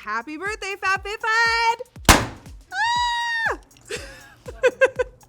Happy birthday, FabFitFun! Ah!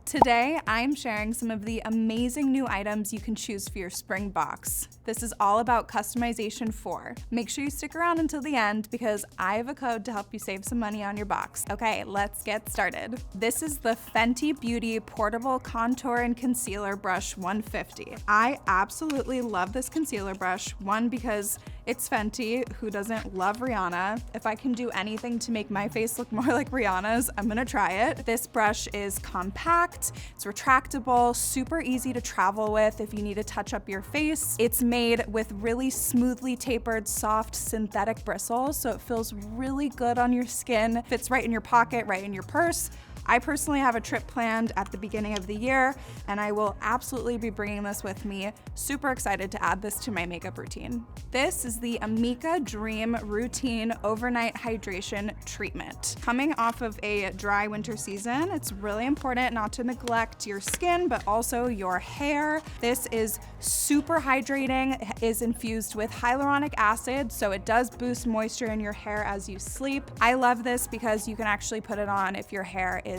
Today, I'm sharing some of the amazing new items you can choose for your spring box. This is all about customization for. Make sure you stick around until the end because I have a code to help you save some money on your box. Okay, let's get started. This is the Fenty Beauty Portable Contour and Concealer Brush 150. I absolutely love this concealer brush. One, because it's Fenty, who doesn't love Rihanna. If I can do anything to make my face look more like Rihanna's, I'm gonna try it. This brush is compact, it's retractable, super easy to travel with if you need to touch up your face. It's made with really smoothly tapered, soft synthetic bristles, so it feels really good on your skin. Fits right in your pocket, right in your purse. I personally have a trip planned at the beginning of the year, and I will absolutely be bringing this with me. Super excited to add this to my makeup routine. This is the Amika Dream Routine Overnight Hydration Treatment. Coming off of a dry winter season, it's really important not to neglect your skin, but also your hair. This is super hydrating. It is infused with hyaluronic acid, so it does boost moisture in your hair as you sleep. I love this because you can actually put it on if your hair is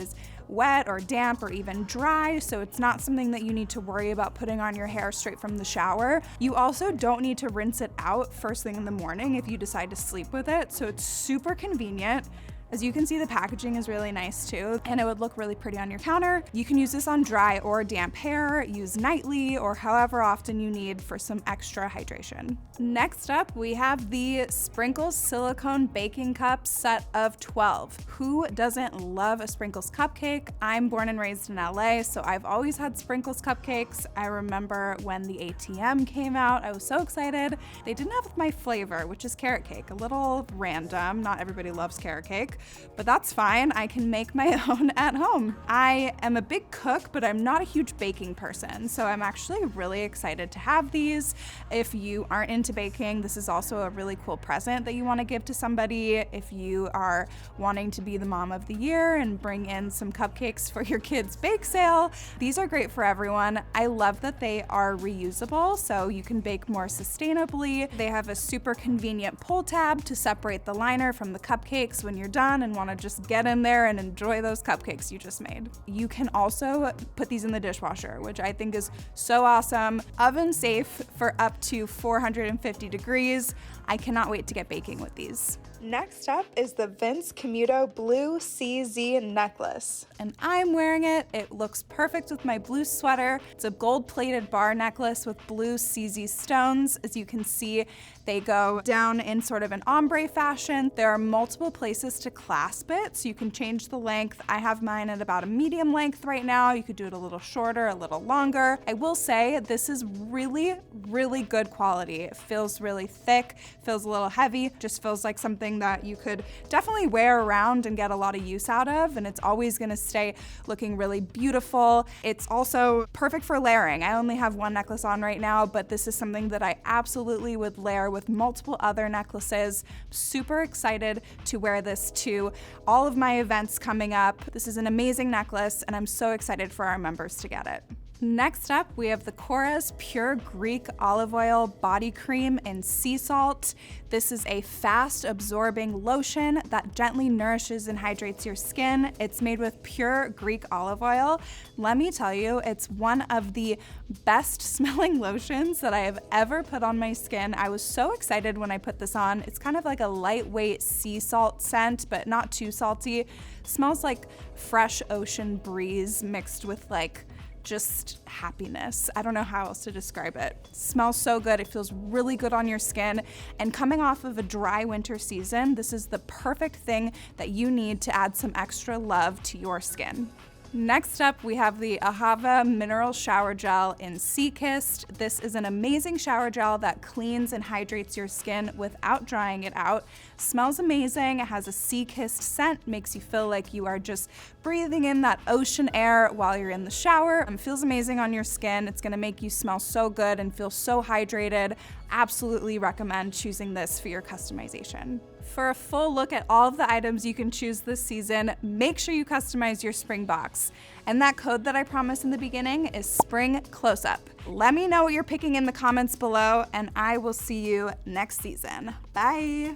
wet or damp or even dry, so it's not something that you need to worry about putting on your hair straight from the shower. You also don't need to rinse it out first thing in the morning if you decide to sleep with it, so it's super convenient. As you can see, the packaging is really nice too, and it would look really pretty on your counter. You can use this on dry or damp hair, use nightly or however often you need for some extra hydration. Next up, we have the Sprinkles Silicone Baking Cup set of 12. Who doesn't love a Sprinkles cupcake? I'm born and raised in LA, so I've always had Sprinkles cupcakes. I remember when the ATM came out, I was so excited. They didn't have my flavor, which is carrot cake. A little random, not everybody loves carrot cake, but that's fine. I can make my own at home. I am a big cook, but I'm not a huge baking person, so I'm actually really excited to have these. If you aren't into baking, this is also a really cool present that you want to give to somebody. If you are wanting to be the mom of the year and bring in some cupcakes for your kids' bake sale, these are great for everyone. I love that they are reusable, so you can bake more sustainably. They have a super convenient pull tab to separate the liner from the cupcakes when you're done and want to just get in there and enjoy those cupcakes you just made. You can also put these in the dishwasher, which I think is so awesome. Oven safe for up to 450 degrees. I cannot wait to get baking with these. Next up is the Vince Camuto Blue CZ necklace, and I'm wearing it. It looks perfect with my blue sweater. It's a gold-plated bar necklace with blue CZ stones. As you can see, they go down in sort of an ombre fashion. There are multiple places to clasp it, so you can change the length. I have mine at about a medium length right now. You could do it a little shorter, a little longer. I will say this is really, really good quality. It feels really thick, feels a little heavy, just feels like something that you could definitely wear around and get a lot of use out of, and it's always gonna stay looking really beautiful. It's also perfect for layering. I only have one necklace on right now, but this is something that I absolutely would layer with multiple other necklaces. Super excited to wear this to all of my events coming up. This is an amazing necklace, and I'm so excited for our members to get it. Next up, we have the KORRES Pure Greek Olive Oil Body Cream in Sea Salt. This is a fast absorbing lotion that gently nourishes and hydrates your skin. It's made with pure Greek olive oil. Let me tell you, it's one of the best smelling lotions that I have ever put on my skin. I was so excited when I put this on. It's kind of like a lightweight sea salt scent, but not too salty. It smells like fresh ocean breeze mixed with like just happiness. I don't know how else to describe it. It smells so good. It feels really good on your skin. And coming off of a dry winter season, this is the perfect thing that you need to add some extra love to your skin. Next up, we have the AHAVA Mineral Shower Gel in Sea Kissed. This is an amazing shower gel that cleans and hydrates your skin without drying it out. Smells amazing. It has a sea kissed scent, makes you feel like you are just breathing in that ocean air while you're in the shower. It feels amazing on your skin. It's gonna make you smell so good and feel so hydrated. Absolutely recommend choosing this for your customization. For a full look at all of the items you can choose this season, make sure you customize your spring box. And that code that I promised in the beginning is Spring Close-Up. Let me know what you're picking in the comments below, and I will see you next season. Bye.